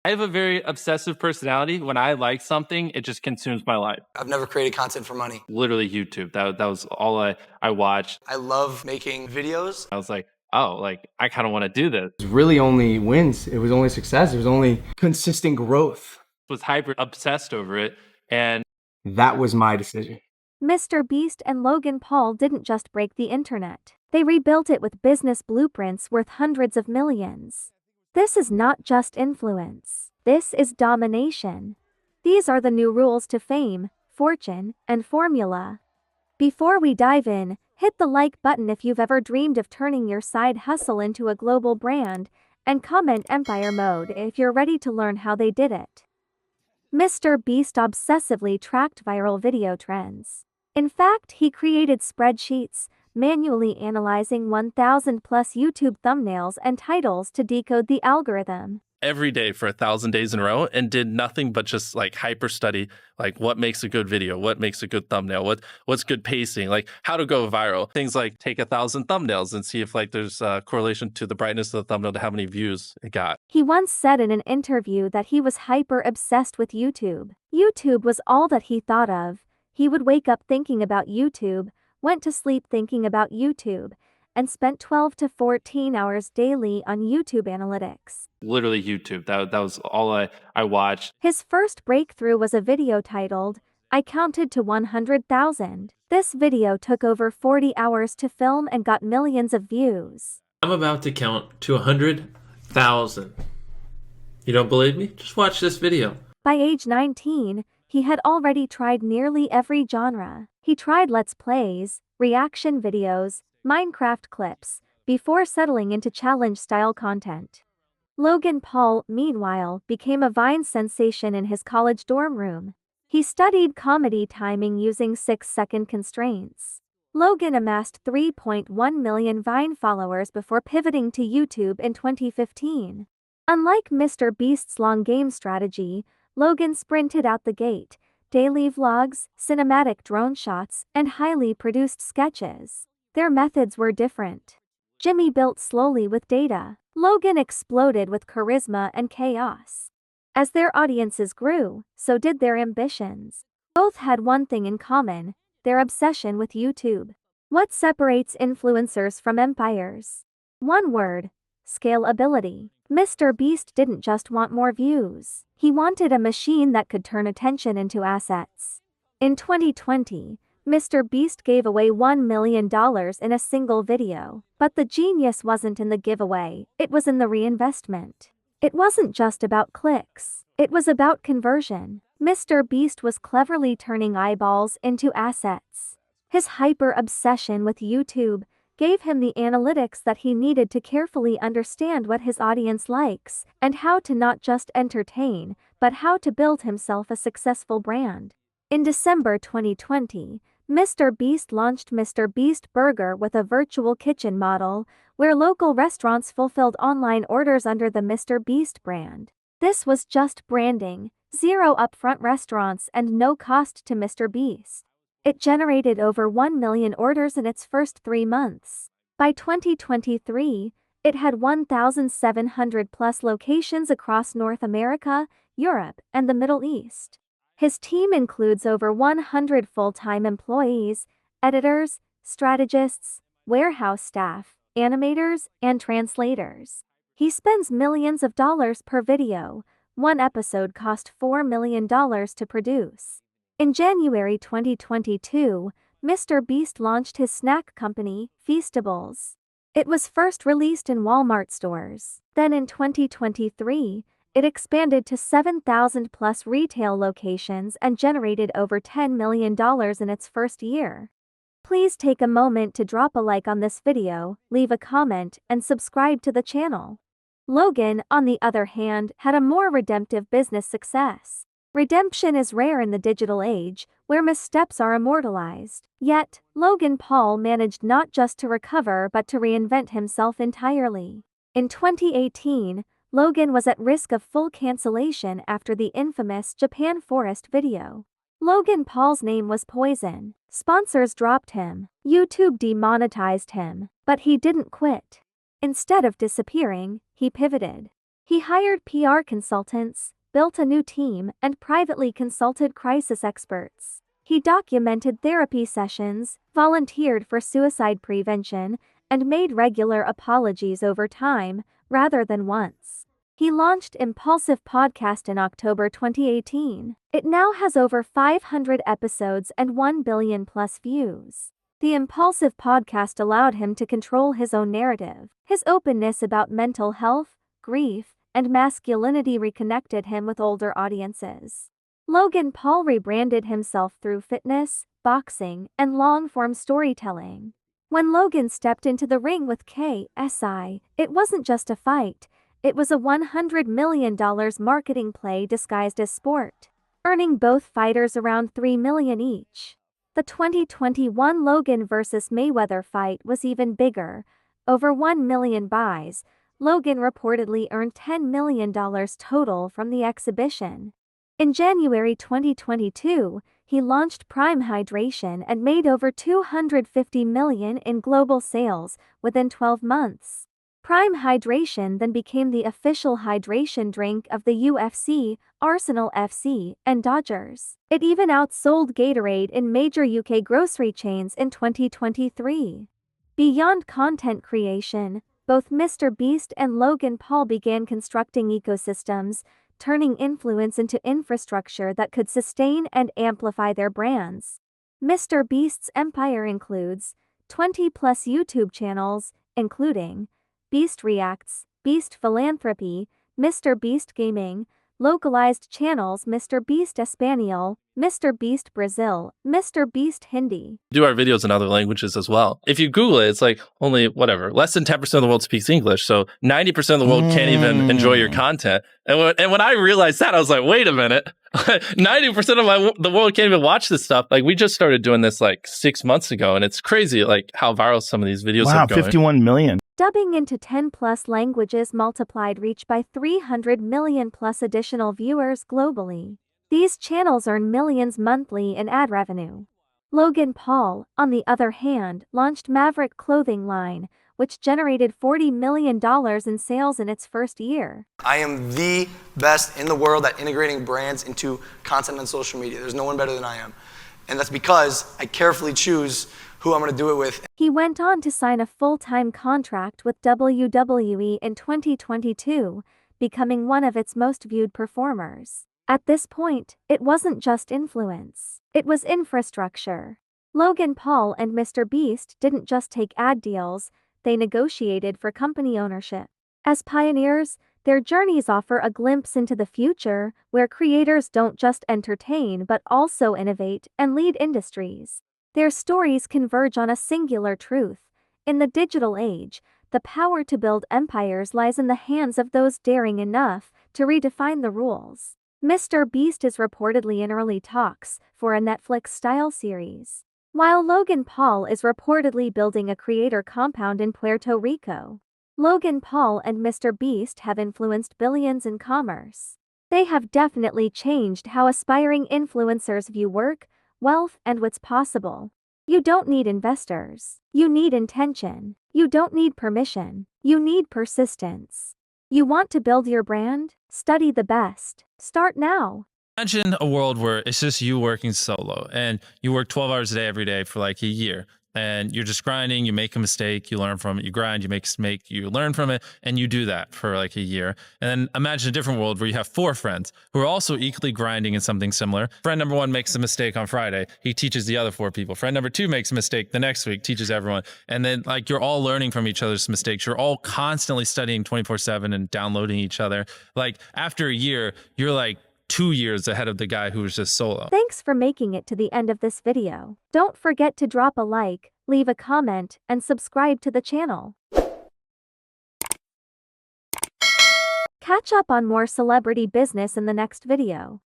I have a very obsessive personality. When I like something, it just consumes my life. I've never created content for money. Literally YouTube. That was all I watched. I love making videos. I was like, oh, like I kind of want to do this. It was really only wins. It was only success. It was only consistent growth. Was hyper obsessed over it, and that was my decision. MrBeast and Logan Paul didn't just break the internet. They rebuilt it with business blueprints worth hundreds of millions. This is not just influence. This is domination. These are the new rules to fame, fortune, and formula. Before we dive in, hit the like button if you've ever dreamed of turning your side hustle into a global brand, and comment Empire Mode if you're ready to learn how they did it. MrBeast obsessively tracked viral video trends. In fact, he created spreadsheets, manually analyzing 1,000 plus YouTube thumbnails and titles to decode the algorithm. Every day for 1,000 days in a row, and did nothing but just like hyper study, like what makes a good video, what makes a good thumbnail, what's good pacing, like how to go viral. Things like take 1,000 thumbnails and see if like there's a correlation to the brightness of the thumbnail to how many views it got. He once said in an interview that he was hyper obsessed with YouTube. YouTube was all that he thought of. He would wake up thinking about YouTube, went to sleep thinking about YouTube, and spent 12 to 14 hours daily on YouTube analytics. Literally YouTube. That was all I watched. His first breakthrough was a video titled, "I Counted to 100,000. This video took over 40 hours to film and got millions of views. I'm about to count to 100,000. You don't believe me? Just watch this video. By age 19, he had already tried nearly every genre. He tried Let's Plays, reaction videos, Minecraft clips, before settling into challenge-style content. Logan Paul, meanwhile, became a Vine sensation in his college dorm room. He studied comedy timing using 6-second constraints. Logan amassed 3.1 million Vine followers before pivoting to YouTube in 2015. Unlike MrBeast's long game strategy, Logan sprinted out the gate, daily vlogs, cinematic drone shots, and highly produced sketches. Their methods were different. Jimmy built slowly with data. Logan exploded with charisma and chaos. As their audiences grew, so did their ambitions. Both had one thing in common: their obsession with YouTube. What separates influencers from empires? One word: scalability. MrBeast didn't just want more views. He wanted a machine that could turn attention into assets. In 2020, MrBeast gave away $1 million in a single video. But the genius wasn't in the giveaway, it was in the reinvestment. It wasn't just about clicks, it was about conversion. MrBeast was cleverly turning eyeballs into assets. His hyper-obsession with YouTube gave him the analytics that he needed to carefully understand what his audience likes, and how to not just entertain, but how to build himself a successful brand. In December 2020, MrBeast launched MrBeast Burger with a virtual kitchen model, where local restaurants fulfilled online orders under the MrBeast brand. This was just branding, zero upfront restaurants and no cost to MrBeast. It generated over 1 million orders in its first 3 months. By 2023, it had 1,700 plus locations across North America, Europe, and the Middle East. His team includes over 100 full-time employees, editors, strategists, warehouse staff, animators, and translators. He spends millions of dollars per video. One episode cost $4 million to produce. In January 2022, MrBeast launched his snack company, Feastables. It was first released in Walmart stores. Then in 2023, it expanded to 7,000 plus retail locations and generated over $10 million in its first year. Please take a moment to drop a like on this video, leave a comment, and subscribe to the channel. Logan, on the other hand, had a more redemptive business success. Redemption is rare in the digital age, where missteps are immortalized. Yet, Logan Paul managed not just to recover but to reinvent himself entirely. In 2018, Logan was at risk of full cancellation after the infamous Japan Forest video. Logan Paul's name was poison. Sponsors dropped him. YouTube demonetized him. But he didn't quit. Instead of disappearing, he pivoted. He hired PR consultants, built a new team, and privately consulted crisis experts. He documented therapy sessions, volunteered for suicide prevention, and made regular apologies over time, rather than once. He launched Impulsive Podcast in October 2018. It now has over 500 episodes and 1 billion plus views. The Impulsive Podcast allowed him to control his own narrative. His openness about mental health, grief, and masculinity reconnected him with older audiences. Logan Paul rebranded himself through fitness, boxing, and long-form storytelling. When Logan stepped into the ring with KSI, it wasn't just a fight, it was a $100 million marketing play disguised as sport, earning both fighters around $3 million each. The 2021 Logan vs. Mayweather fight was even bigger, over 1 million buys. Logan reportedly earned $10 million total from the exhibition. In January 2022, he launched Prime Hydration and made over $250 million in global sales within 12 months. Prime Hydration then became the official hydration drink of the UFC, Arsenal FC, and Dodgers. It even outsold Gatorade in major UK grocery chains in 2023. Beyond content creation, both MrBeast and Logan Paul began constructing ecosystems, turning influence into infrastructure that could sustain and amplify their brands. MrBeast's empire includes 20-plus YouTube channels, including Beast Reacts, Beast Philanthropy, MrBeast Gaming, localized channels MrBeast Espanol, MrBeast Brazil, MrBeast Hindi. Do our videos in other languages as well. If you Google it, it's like only less than 10% of the world speaks English. So 90% of the world can't even enjoy your content. And when I realized that, I was like, wait a minute. 90% of the world can't even watch this stuff. Like, we just started doing this like 6 months ago, and it's crazy like how viral some of these videos have gone. 51 million. Dubbing into 10-plus languages multiplied reach by 300 million plus additional viewers globally. These channels earn millions monthly in ad revenue. Logan Paul, on the other hand, launched Maverick clothing line, which generated $40 million in sales in its first year. I am the best in the world at integrating brands into content on social media. There's no one better than I am. And that's because I carefully choose who I'm going to do it with. He went on to sign a full-time contract with WWE in 2022, becoming one of its most viewed performers. At this point, it wasn't just influence. It was infrastructure. Logan Paul and MrBeast didn't just take ad deals, they negotiated for company ownership. As pioneers, their journeys offer a glimpse into the future, where creators don't just entertain but also innovate and lead industries. Their stories converge on a singular truth. In the digital age, the power to build empires lies in the hands of those daring enough to redefine the rules. MrBeast is reportedly in early talks for a Netflix-style series, while Logan Paul is reportedly building a creator compound in Puerto Rico. Logan Paul and MrBeast have influenced billions in commerce. They have definitely changed how aspiring influencers view work, wealth, and what's possible. You don't need investors. You need intention. You don't need permission. You need persistence. You want to build your brand? Study the best. Start now. Imagine a world where it's just you working solo and you work 12 hours a day every day for like a year. And you're just grinding, you make a mistake, you learn from it, you grind, you make a mistake, you learn from it, and you do that for like a year. And then imagine a different world where you have 4 friends who are also equally grinding in something similar. Friend number 1 makes a mistake on Friday. He teaches the other 4 people. Friend number 2 makes a mistake the next week, teaches everyone. And then like you're all learning from each other's mistakes. You're all constantly studying 24/7 and downloading each other. Like after a year, you're like 2 years ahead of the guy who was just solo. Thanks for making it to the end of this video. Don't forget to drop a like, leave a comment, and subscribe to the channel. Catch up on more celebrity business in the next video.